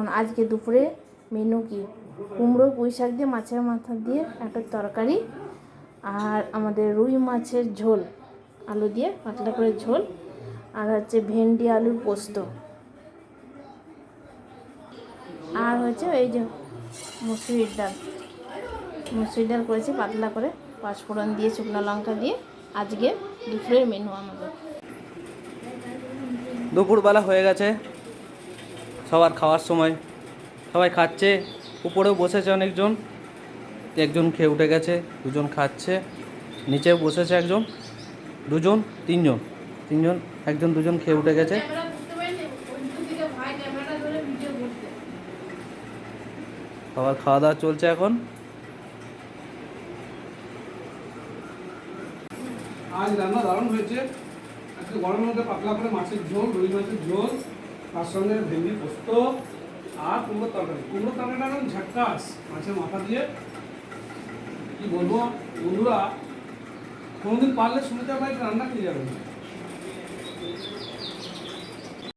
এখন আজকে দুপুরে মেনু কি, কুমড়ো পুঁই শাক দিয়ে মাছের মাথা দিয়ে একটা তরকারি, আর আমাদের রুই মাছের ঝোল, আলু দিয়ে পাতলা করে ঝোল, আর হচ্ছে ভেন্ডি আলুর পোস্ত, আর হচ্ছে এই যে মুসুরির ডাল করেছি পাতলা করে, পাঁচফোড়ন দিয়ে শুকনো লঙ্কা দিয়ে। আজকে দুপুরের মেনু আমাদের। দুপুরবেলা হয়ে গেছে, সবার খাওয়ার সময়, সবাই খাচ্ছে। উপরেও বসেছে অনেকজন, একজন খেয়ে উঠে গেছে, দুজন খাচ্ছে। নিচেও বসেছে একজন, দুজন, তিনজন, একজন দুজন খেয়ে উঠে গেছে। সবার খাওয়া দাওয়া চলছে এখন। আজ রান্না দারুণ হয়েছে। আজকে গরমের মধ্যে পাতলা করে মাছের ঝোল, রুই মাছের ঝোল, তার সঙ্গে ভেন্ডি পোস্ত আর কুমড়োর তরকারি। কুমড়োর তরকারিটা একদম ঝাক্কাস, মাছের মাথা দিয়ে। কি বলবো বন্ধুরা, কোনোদিন পারলে শুনতে পাই রান্না খেয়ে যাবেন।